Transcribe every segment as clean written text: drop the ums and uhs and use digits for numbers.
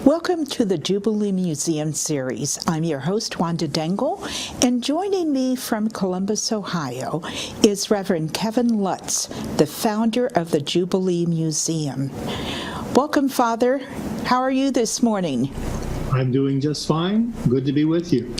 Welcome to the Jubilee Museum Series. I'm your host, Wanda Dengel, and joining me from Columbus, Ohio, is Reverend Kevin Lutz, the founder of the Jubilee Museum. Welcome, Father. How are you this morning? I'm doing just fine. Good to be with you.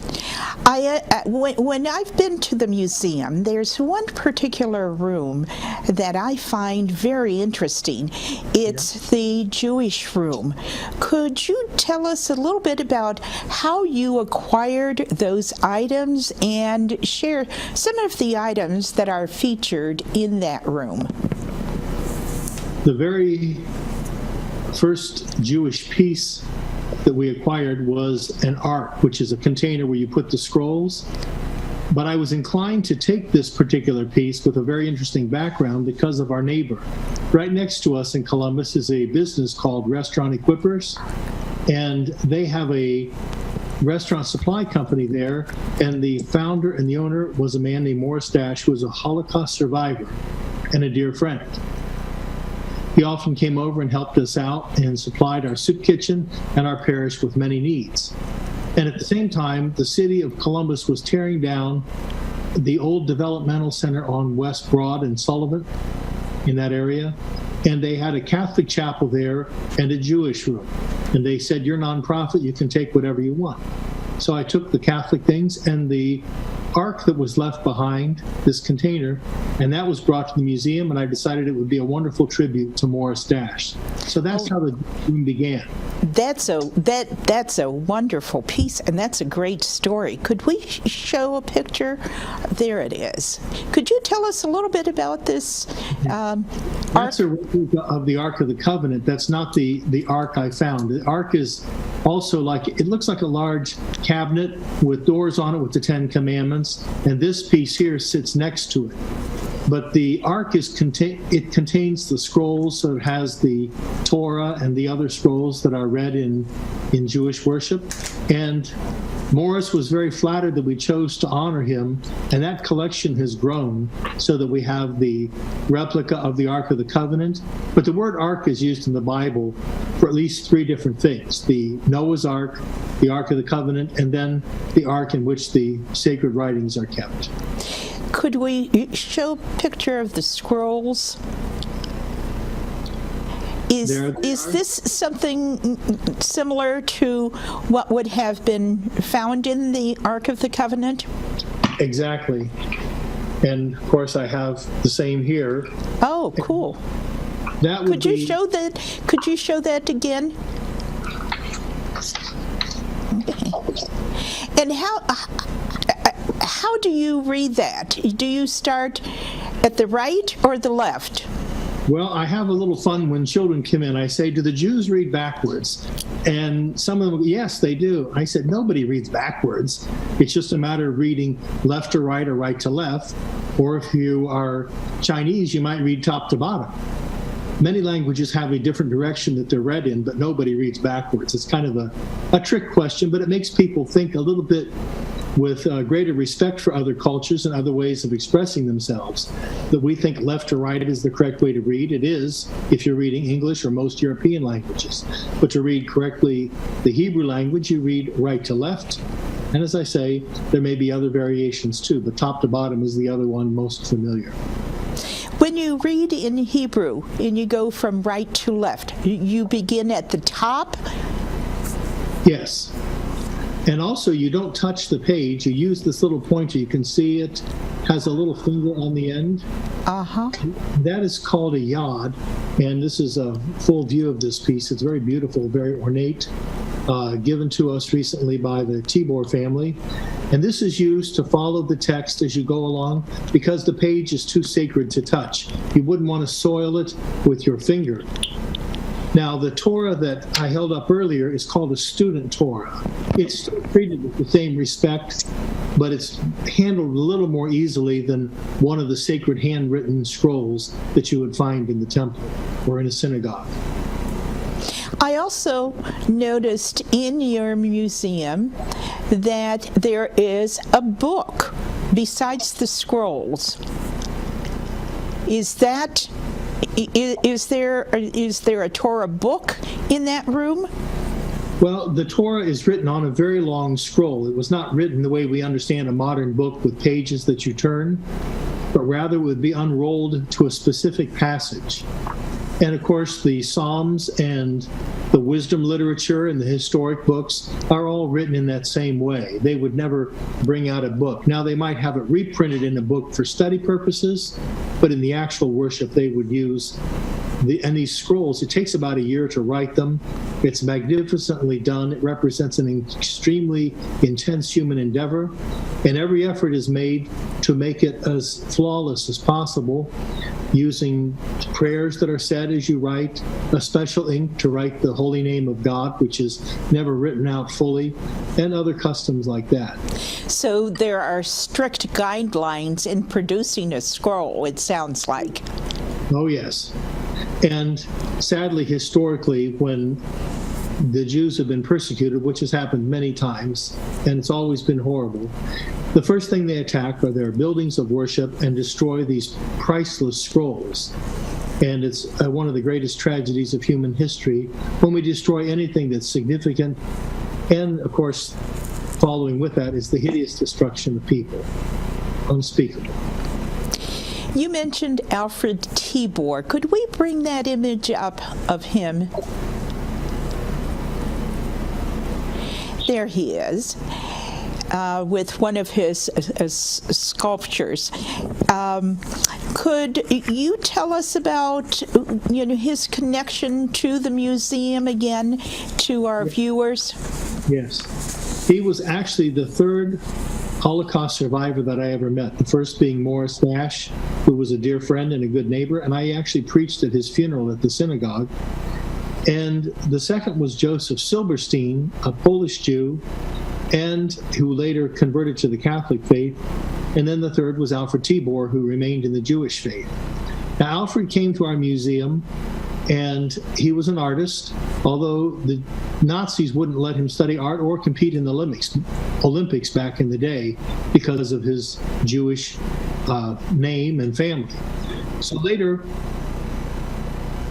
When I've been to the museum, there's one particular room that I find very interesting. It's the Jewish room. Could you tell us a little bit about how you acquired those items and share some of the items that are featured in that room? The very first Jewish piece that we acquired was an ark, which is a container where you put the scrolls. But I was inclined to take this particular piece with a very interesting background because of our neighbor. Right next to us in Columbus is a business called Restaurant Equippers, and they have a restaurant supply company there, and the founder and the owner was a man named Morris Dash, who was a Holocaust survivor and a dear friend. He often came over and helped us out and supplied our soup kitchen and our parish with many needs. And at the same time, the city of Columbus was tearing down the old developmental center on West Broad and Sullivan in that area. And they had a Catholic chapel there and a Jewish room. And they said, you're nonprofit, you can take whatever you want. So I took the Catholic things and the ark that was left behind, this container, and that was brought to the museum, and I decided it would be a wonderful tribute to Morris Dash. So that's how the room began. That's a wonderful piece, and that's a great story. Could we show a picture? There it is. Could you tell us a little bit about this ark? That's a replica of the Ark of the Covenant. That's not the ark I found. The ark is also it looks like a large cabinet with doors on it with the Ten Commandments, and this piece here sits next to it. But the ark contains the scrolls, so it has the Torah and the other scrolls that are read in Jewish worship. And Morris was very flattered that we chose to honor him, and that collection has grown so that we have the replica of the Ark of the Covenant. But the word ark is used in the Bible for at least three different things: the Noah's Ark, the Ark of the Covenant, and then the ark in which the sacred writings are kept. Could we show a picture of the scrolls? Is this something similar to what would have been found in the Ark of the Covenant? Exactly. And of course I have the same here. Oh, cool. Could you show that again? Okay. And how do you read that? Do you start at the right or the left? Well, I have a little fun when children come in. I say, do the Jews read backwards? And some of them, yes, they do. I said, nobody reads backwards. It's just a matter of reading left to right or right to left. Or if you are Chinese, you might read top to bottom. Many languages have a different direction that they're read in, but nobody reads backwards. It's kind of a trick question, but it makes people think a little bit with greater respect for other cultures and other ways of expressing themselves, that we think left to right is the correct way to read. It is if you're reading English or most European languages. But to read correctly the Hebrew language, you read right to left. And as I say, there may be other variations too, but top to bottom is the other one most familiar. When you read in Hebrew and you go from right to left, you begin at the top? Yes. And also, you don't touch the page. You use this little pointer. You can see it has a little finger on the end. Uh-huh. That is called a yod, and this is a full view of this piece. It's very beautiful, very ornate, given to us recently by the Tibor family. And this is used to follow the text as you go along because the page is too sacred to touch. You wouldn't want to soil it with your finger. Now, the Torah that I held up earlier is called a student Torah. It's still treated with the same respect, but it's handled a little more easily than one of the sacred handwritten scrolls that you would find in the temple or in a synagogue. I also noticed in your museum that there is a book besides the scrolls. Is there a Torah book in that room? Well, the Torah is written on a very long scroll. It was not written the way we understand a modern book with pages that you turn, but rather it would be unrolled to a specific passage. And of course, the Psalms and the wisdom literature and the historic books are all written in that same way. They would never bring out a book. Now, they might have it reprinted in a book for study purposes, but in the actual worship, they would use and these scrolls, it takes about a year to write them. It's magnificently done. It represents an extremely intense human endeavor, and every effort is made to make it as flawless as possible, using prayers that are said as you write, a special ink to write the holy name of God, which is never written out fully, and other customs like that. So there are strict guidelines in producing a scroll, it sounds like. Oh, yes. And sadly, historically, when the Jews have been persecuted, which has happened many times, and it's always been horrible, the first thing they attack are their buildings of worship and destroy these priceless scrolls. And it's one of the greatest tragedies of human history when we destroy anything that's significant. And, of course, following with that is the hideous destruction of people. Unspeakable. You mentioned Alfred Tibor. Could we bring that image up of him? There he is, with one of his sculptures. Could you tell us about his connection to the museum again, to our viewers? Yes. He was actually the third Holocaust survivor that I ever met, the first being Morris Dash, who was a dear friend and a good neighbor, and I actually preached at his funeral at the synagogue. And the second was Joseph Silberstein, a Polish Jew, and who later converted to the Catholic faith. And then the third was Alfred Tibor, who remained in the Jewish faith. Now, Alfred came to our museum, and he was an artist, although the Nazis wouldn't let him study art or compete in the Olympics back in the day because of his Jewish name and family. So later,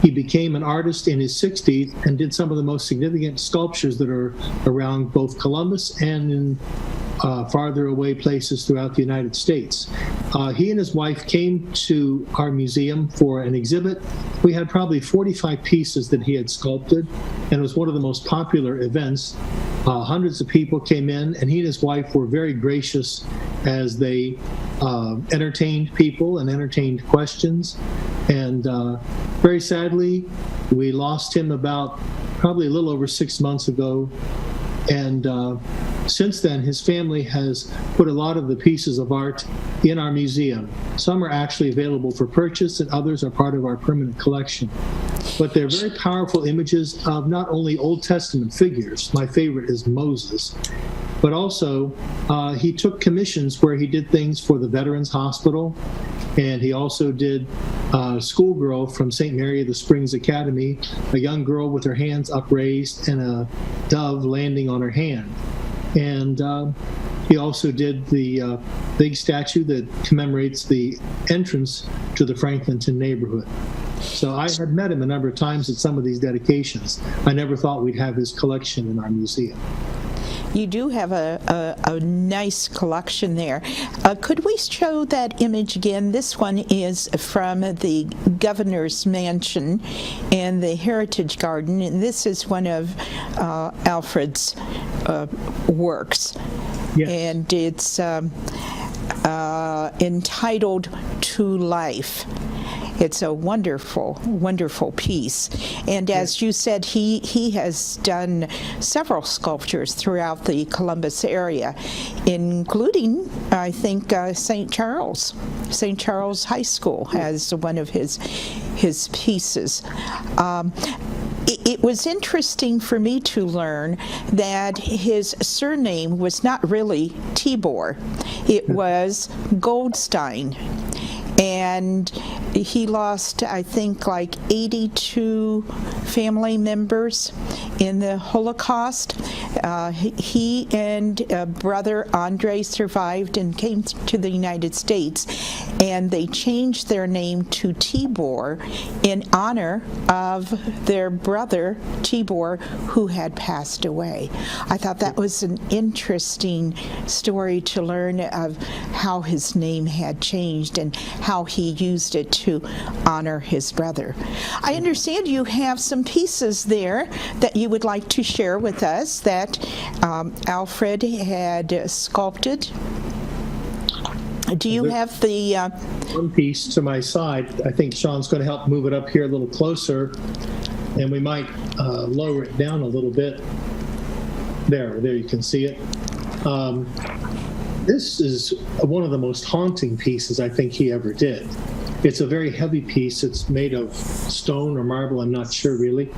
he became an artist in his 60s and did some of the most significant sculptures that are around both Columbus and in farther away places throughout the United States. He and his wife came to our museum for an exhibit. We had probably 45 pieces that he had sculpted, and it was one of the most popular events. Hundreds of people came in, and he and his wife were very gracious as they entertained people and entertained questions. And very sadly, we lost him about probably a little over 6 months ago. And since then, his family has put a lot of the pieces of art in our museum. Some are actually available for purchase, and others are part of our permanent collection. But they're very powerful images of not only Old Testament figures, my favorite is Moses, but also he took commissions where he did things for the Veterans Hospital, and he also did a schoolgirl from St. Mary of the Springs Academy, a young girl with her hands upraised and a dove landing on her hand. And he also did the big statue that commemorates the entrance to the Franklinton neighborhood. So I had met him a number of times at some of these dedications. I never thought we'd have his collection in our museum. You do have a nice collection there. Could we show that image again? This one is from the governor's mansion and the Heritage Garden, and this is one of Alfred's works. Yes. And it's entitled To Life. It's a wonderful, wonderful piece. And as you said, he has done several sculptures throughout the Columbus area, including, I think, St. Charles. St. Charles High School has one of his pieces. It was interesting for me to learn that his surname was not really Tibor. It was Goldstein. And he lost, I think, like 82 family members in the Holocaust. He and brother Andre survived and came to the United States, and they changed their name to Tibor in honor of their brother Tibor, who had passed away. I thought that was an interesting story to learn of how his name had changed and how he used it to honor his brother. I understand you have some pieces there that you would like to share with us that Alfred had sculpted. Do you have the... One piece to my side. I think Shawn's going to help move it up here a little closer, and we might lower it down a little bit. There you can see it. This is one of the most haunting pieces I think he ever did. It's a very heavy piece. It's made of stone or marble, I'm not sure really.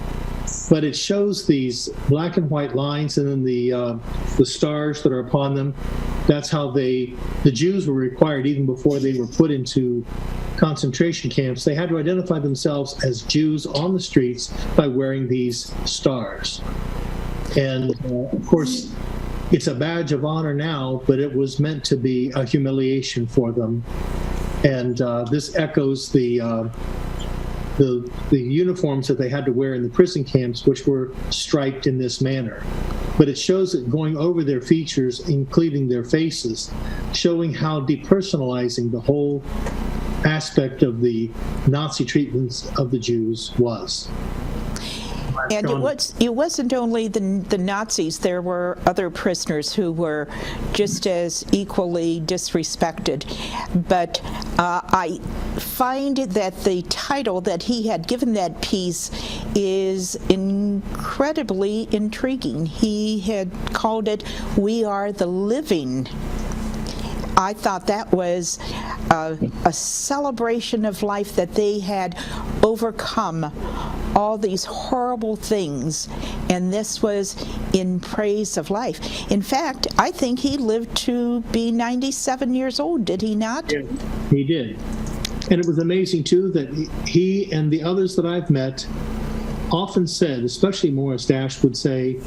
But it shows these black and white lines and then the stars that are upon them. That's how the Jews were required, even before they were put into concentration camps, they had to identify themselves as Jews on the streets by wearing these stars. And of course, it's a badge of honor now, but it was meant to be a humiliation for them. And this echoes the uniforms that they had to wear in the prison camps, which were striped in this manner. But it shows it going over their features, including their faces, showing how depersonalizing the whole aspect of the Nazi treatments of the Jews was. And it wasn't only the Nazis. There were other prisoners who were just as equally disrespected. But I find that the title that he had given that piece is incredibly intriguing. He had called it "We Are the Living." I thought that was a celebration of life, that they had overcome all these horrible things, and this was in praise of life. In fact, I think he lived to be 97 years old, did he not? Yeah, he did. And it was amazing, too, that he and the others that I've met often said, especially Morris Dash would say,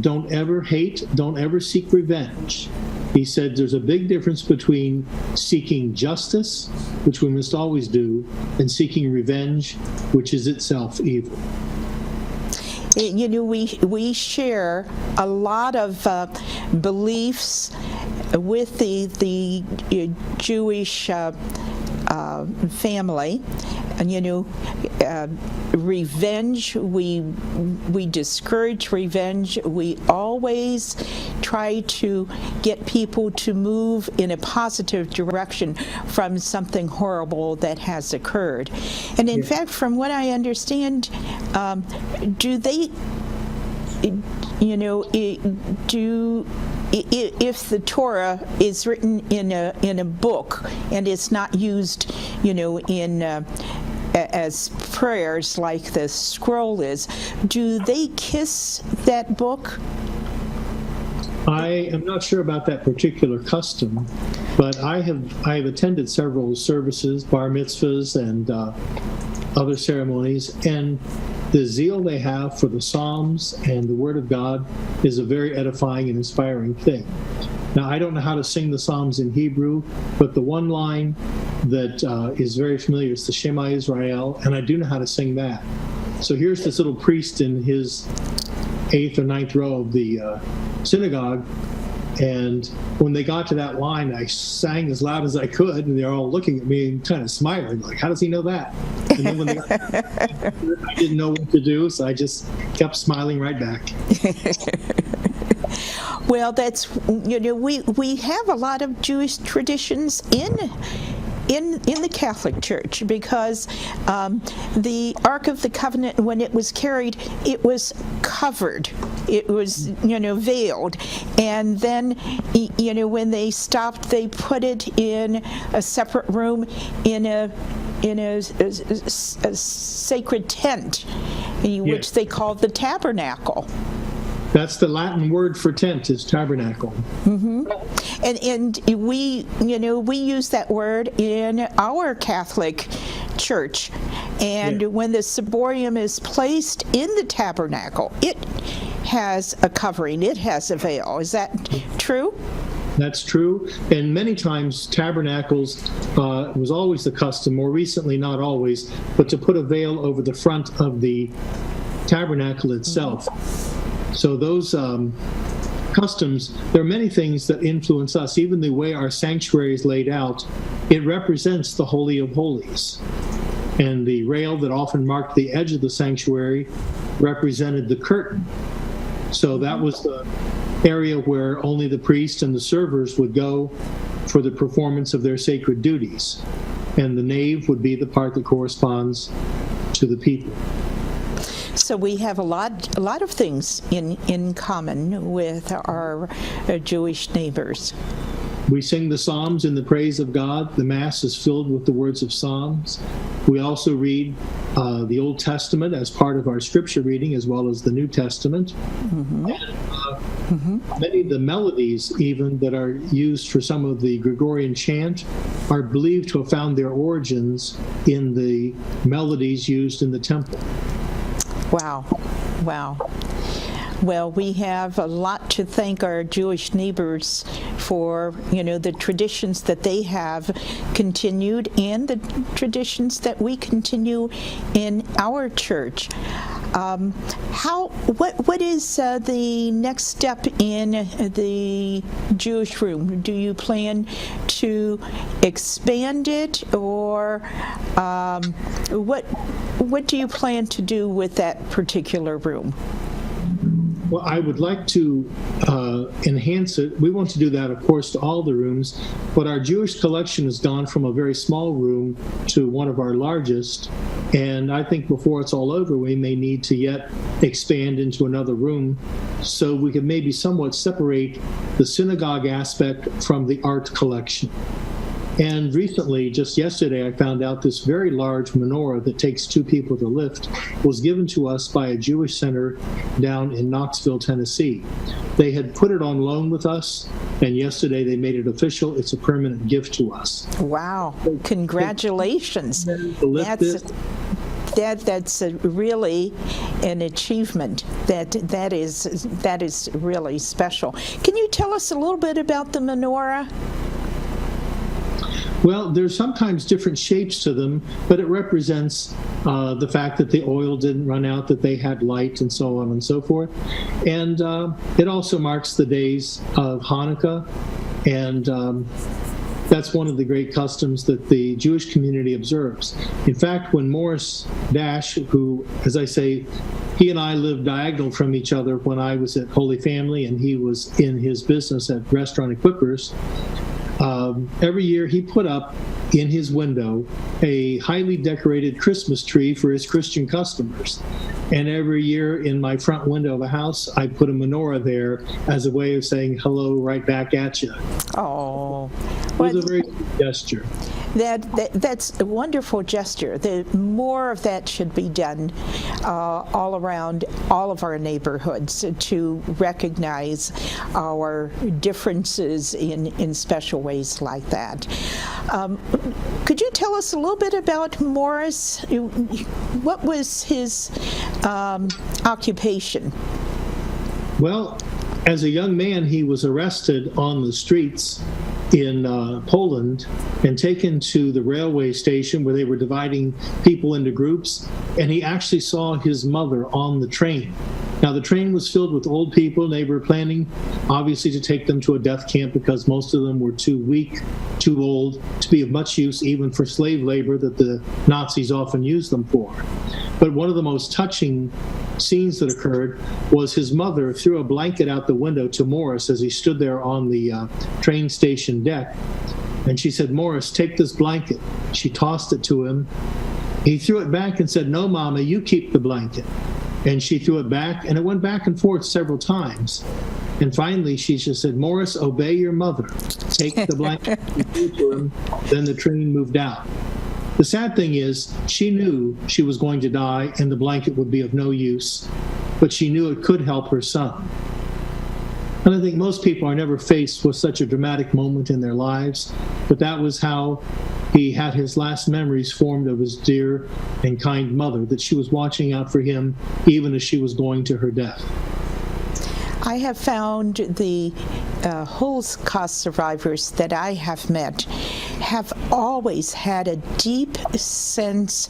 don't ever hate, don't ever seek revenge. He said there's a big difference between seeking justice, which we must always do, and seeking revenge, which is itself evil. You know, we share a lot of beliefs with the Jewish family, and you know, revenge. We discourage revenge. We always try to get people to move in a positive direction from something horrible that has occurred. And in fact, from what I understand, do they, you know, if the Torah is written in a book and it's not used, you know, in as prayers like the scroll is, do they kiss that book? I am not sure about that particular custom, but I have attended several services, bar mitzvahs, and other ceremonies, and the zeal they have for the Psalms and the Word of God is a very edifying and inspiring thing. Now, I don't know how to sing the Psalms in Hebrew, but the one line that is very familiar is the Shema Israel, and I do know how to sing that. So here's this little priest in his 8th or 9th row of the synagogue. And when they got to that line, I sang as loud as I could, and they're all looking at me and kind of smiling, like, how does he know that? And then when they got I didn't know what to do, so I just kept smiling right back. Well, that's, we have a lot of Jewish traditions in the Catholic Church, because the Ark of the Covenant, when it was carried, it was covered. It was, veiled. And then, when they stopped, they put it in a separate room in a sacred tent, which they called the tabernacle. That's the Latin word for tent, is tabernacle. Mm-hmm. And we use that word in our Catholic Church. And when the ciborium is placed in the tabernacle, it has a covering, it has a veil. Is that true? That's true. And many times tabernacles was always the custom, more recently not always, but to put a veil over the front of the tabernacle itself. So those customs, there are many things that influence us. Even the way our sanctuary is laid out, it represents the Holy of Holies. And the rail that often marked the edge of the sanctuary represented the curtain. So that was the area where only the priest and the servers would go for the performance of their sacred duties. And the nave would be the part that corresponds to the people. So we have a lot of things in common with our Jewish neighbors. We sing the Psalms in the praise of God. The Mass is filled with the words of Psalms. We also read the Old Testament as part of our scripture reading, as well as the New Testament. Mm-hmm. And many of the melodies, even that are used for some of the Gregorian chant, are believed to have found their origins in the melodies used in the temple. Wow. Well, we have a lot to thank our Jewish neighbors for, the traditions that they have continued and the traditions that we continue in our church. What is the next step in the Jewish room? Do you plan to expand it, or what do you plan to do with that particular room? Well, I would like to enhance it. We want to do that, of course, to all the rooms, but our Jewish collection has gone from a very small room to one of our largest, and I think before it's all over, we may need to yet expand into another room so we can maybe somewhat separate the synagogue aspect from the art collection. And recently, just yesterday, I found out this very large menorah that takes 2 people to lift was given to us by a Jewish center down in Knoxville, Tennessee. They had put it on loan with us, and yesterday they made it official. It's a permanent gift to us. Wow. Congratulations. That's really an achievement. That is really special. Can you tell us a little bit about the menorah? Well, there's sometimes different shapes to them, but it represents the fact that the oil didn't run out, that they had light, and so on and so forth. And it also marks the days of Hanukkah, and that's one of the great customs that the Jewish community observes. In fact, when Morris Dash, who, as I say, he and I lived diagonal from each other when I was at Holy Family and he was in his business at Restaurant Equippers, every year he put up in his window a highly decorated Christmas tree for his Christian customers. And every year in my front window of the house, I put a menorah there as a way of saying hello right back at you. Oh, it was a very good gesture. That's a wonderful gesture. More of that should be done all around all of our neighborhoods to recognize our differences in special ways like that. Could you tell us a little bit about Morris? What was his occupation? Well, as a young man, he was arrested on the streets in Poland and taken to the railway station where they were dividing people into groups, and he actually saw his mother on the train. Now, the train was filled with old people. They were planning, obviously, to take them to a death camp because most of them were too weak, too old to be of much use even for slave labor that the Nazis often used them for. But one of the most touching scenes that occurred was his mother threw a blanket out the window to Morris as he stood there on the train station deck. And she said, "Morris, take this blanket." She tossed it to him. He threw it back and said, "No, Mama, you keep the blanket." And she threw it back, and it went back and forth several times. And finally, she just said, "Morris, obey your mother. Take the blanket." She threw it to him. Then the train moved out. The sad thing is, she knew she was going to die and the blanket would be of no use, but she knew it could help her son. And I think most people are never faced with such a dramatic moment in their lives, but that was how he had his last memories formed of his dear and kind mother, that she was watching out for him even as she was going to her death. I have found the Holocaust survivors that I have met have always had a deep sense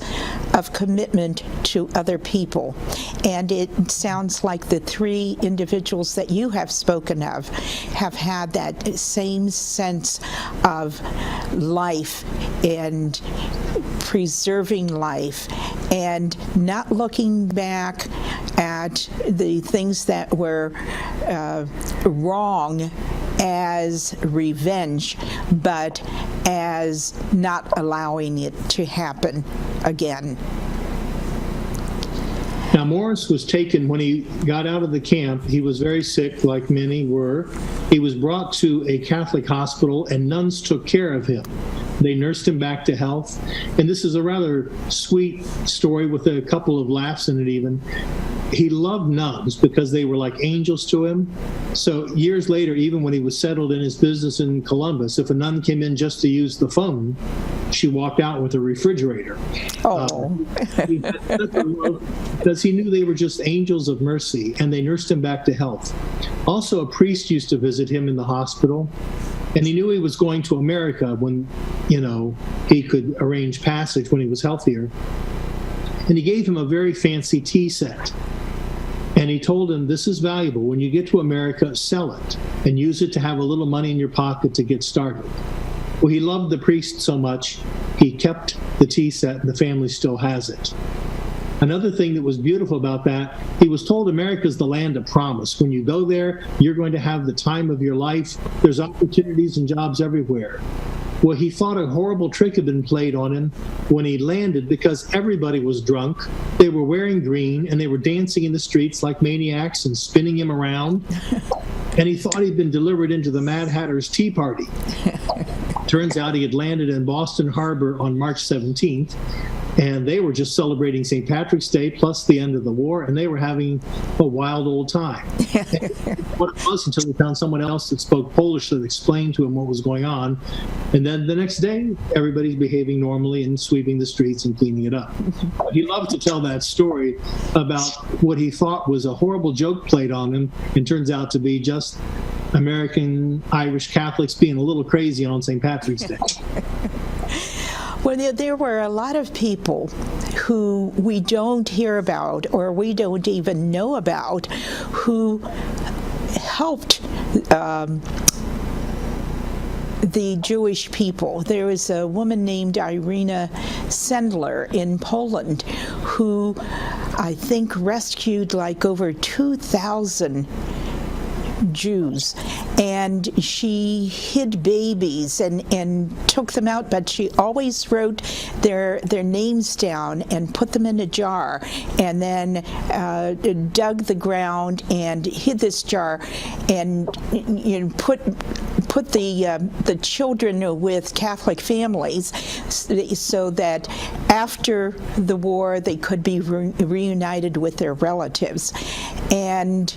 of commitment to other people. And it sounds like the three individuals that you have spoken of have had that same sense of life and preserving life and not looking back at the things that were wrong as revenge, but as not allowing it to happen again. Now, Morris was taken when he got out of the camp. He was very sick, like many were. He was brought to a Catholic hospital, and nuns took care of him. They nursed him back to health. And this is a rather sweet story with a couple of laughs in it even. He loved nuns because they were like angels to him. So years later, even when he was settled in his business in Columbus, if a nun came in just to use the phone, she walked out with a refrigerator. Oh. Because he knew they were just angels of mercy, and they nursed him back to health. Also, a priest used to visit him in the hospital, and he knew he was going to America when, he could arrange passage when he was healthier. And he gave him a very fancy tea set. And he told him, "This is valuable. When you get to America, sell it and use it to have a little money in your pocket to get started." Well, he loved the priest so much, he kept the tea set, and the family still has it. Another thing that was beautiful about that, he was told America's the land of promise. When you go there, you're going to have the time of your life. There's opportunities and jobs everywhere. Well, he thought a horrible trick had been played on him when he landed because everybody was drunk. They were wearing green, and they were dancing in the streets like maniacs and spinning him around. And he thought he'd been delivered into the Mad Hatter's Tea Party. Turns out he had landed in Boston Harbor on March 17th, and they were just celebrating St. Patrick's Day plus the end of the war, and they were having a wild old time. What it was until they found someone else that spoke Polish that explained to him what was going on. And then the next day, everybody's behaving normally and sweeping the streets and cleaning it up. He loved to tell that story about what he thought was a horrible joke played on him, and turns out to be just American Irish Catholics being a little crazy on St. Patrick's Day. Well, there were a lot of people who we don't hear about or we don't even know about who helped the Jewish people. There was a woman named Irina Sendler in Poland who I think rescued like over 2,000 Jews, and she hid babies and took them out, but she always wrote their names down and put them in a jar, and then dug the ground and hid this jar, and put the children with Catholic families so that after the war they could be reunited with their relatives. And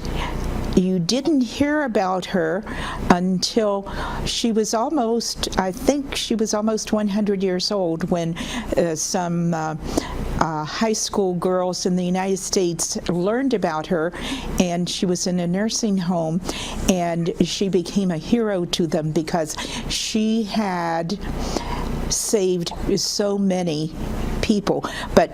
you didn't hear about her until she was almost, I think she was almost 100 years old when some high school girls in the United States learned about her, and she was in a nursing home, and she became a hero to them because she had saved so many people. But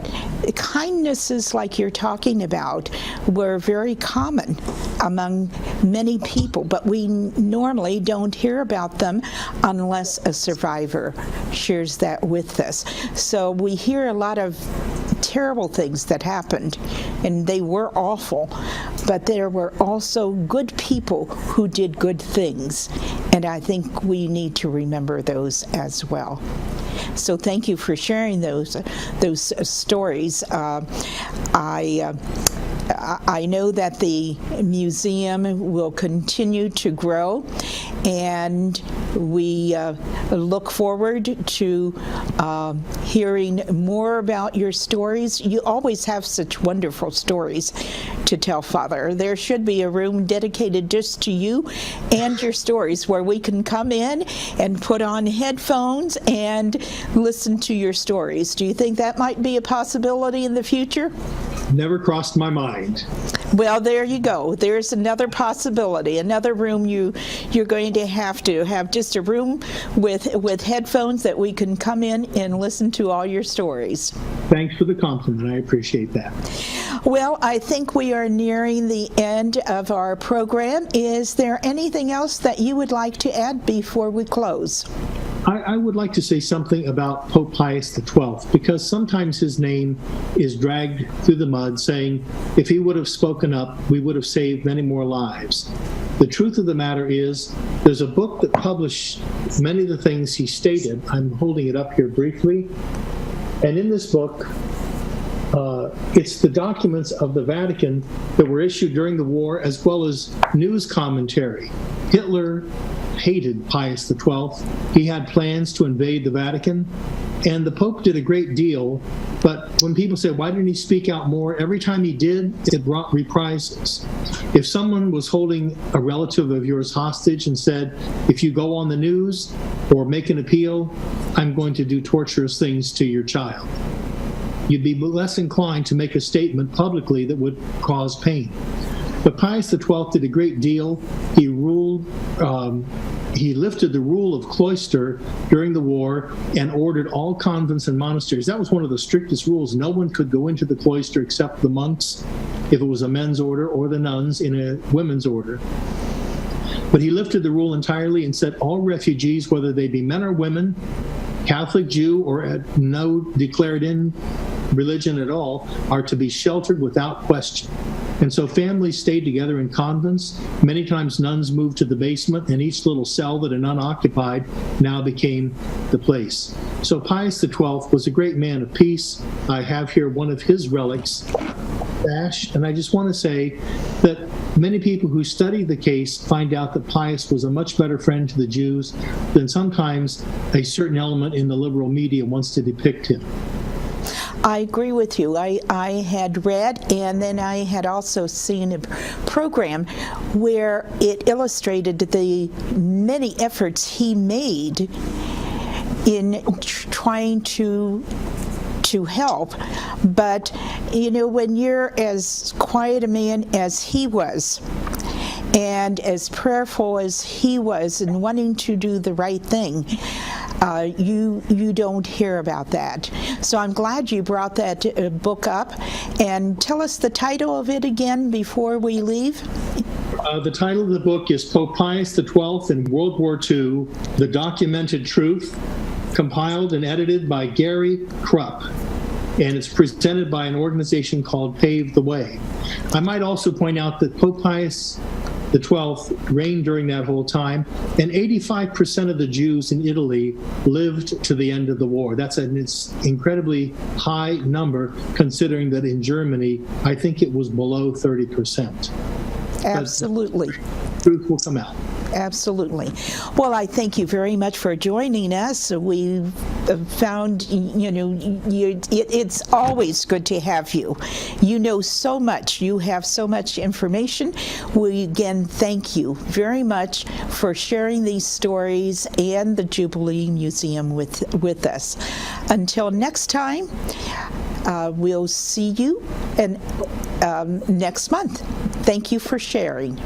kindnesses like you're talking about were very common among many people, but we normally don't hear about them unless a survivor shares that with us. So we hear a lot of terrible things that happened, and they were awful, but there were also good people who did good things, and I think we need to remember those as well. So thank you for sharing those stories. I know that the museum will continue to grow, and we look forward to hearing more about your stories. You always have such wonderful stories to tell, Father. There should be a room dedicated just to you and your stories where we can come in and put on headphones and listen to your stories. Do you think that might be a possibility in the future? Never crossed my mind. Well, there you go. There's another possibility, another room you're going to have just a room with headphones that we can come in and listen to all your stories. Thanks for the compliment. I appreciate that. Well, I think we are nearing the end of our program. Is there anything else that you would like to add before we close? I would like to say something about Pope Pius XII, because sometimes his name is dragged through the mud, saying if he would have spoken up, we would have saved many more lives. The truth of the matter is, there's a book that published many of the things he stated. I'm holding it up here briefly. And in this book, it's the documents of the Vatican that were issued during the war, as well as news commentary. Hitler hated Pius XII. He had plans to invade the Vatican, and the Pope did a great deal, but when people say, why didn't he speak out more? Every time he did, it brought reprisals. If someone was holding a relative of yours hostage and said, if you go on the news or make an appeal, I'm going to do torturous things to your child, you'd be less inclined to make a statement publicly that would cause pain. But Pius XII did a great deal. He ruled, he lifted the rule of cloister during the war and ordered all convents and monasteries. That was one of the strictest rules. No one could go into the cloister except the monks, if it was a men's order, or the nuns in a women's order. But he lifted the rule entirely and said all refugees, whether they be men or women, Catholic, Jew, or no declared in religion at all, are to be sheltered without question. And so families stayed together in convents. Many times nuns moved to the basement, and each little cell that a nun occupied now became the place. So Pius XII was a great man of peace. I have here one of his relics, and I just want to say that many people who study the case find out that Pius was a much better friend to the Jews than sometimes a certain element in the liberal media wants to depict him. I agree with you. I had read, and then I had also seen a program where it illustrated the many efforts he made in trying to help. But, you know, when you're as quiet a man as he was, and as prayerful as he was in wanting to do the right thing, you don't hear about that. So I'm glad you brought that book up. And tell us the title of it again before we leave. The title of the book is Pope Pius XII in World War II, The Documented Truth, compiled and edited by Gary Grubb, and it's presented by an organization called Pave the Way. I might also point out that Pope Pius XII reigned during that whole time, and 85% of the Jews in Italy lived to the end of the war. That's an incredibly high number, considering that in Germany, I think it was below 30%. Absolutely. But truth will come out. Absolutely. Well, I thank you very much for joining us. We found, it's always good to have you. You know so much. You have so much information. We again thank you very much for sharing these stories and the Jubilee Museum with us. Until next time, we'll see you next month. Thank you for sharing.